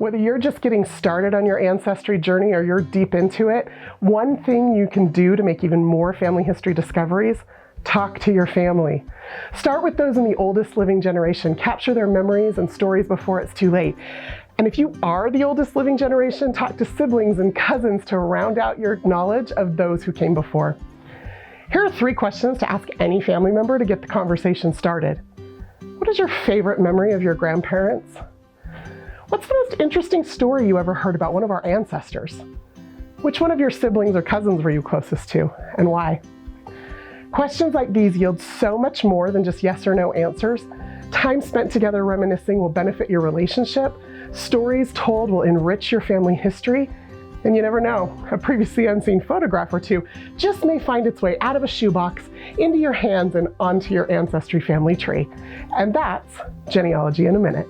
Whether you're just getting started on your ancestry journey or you're deep into it, one thing you can do to make even more family history discoveries: talk to your family. Start with those in the oldest living generation. Capture their memories and stories before it's too late. And if you are the oldest living generation, talk to siblings and cousins to round out your knowledge of those who came before. Here are 3 questions to ask any family member to get the conversation started. What is your favorite memory of your grandparents? What's the most interesting story you ever heard about one of our ancestors? Which one of your siblings or cousins were you closest to, and why? Questions like these yield so much more than just yes or no answers. Time spent together reminiscing will benefit your relationship. Stories told will enrich your family history. And you never know, a previously unseen photograph or two just may find its way out of a shoebox, into your hands, and onto your Ancestry family tree. And that's Genealogy in a Minute.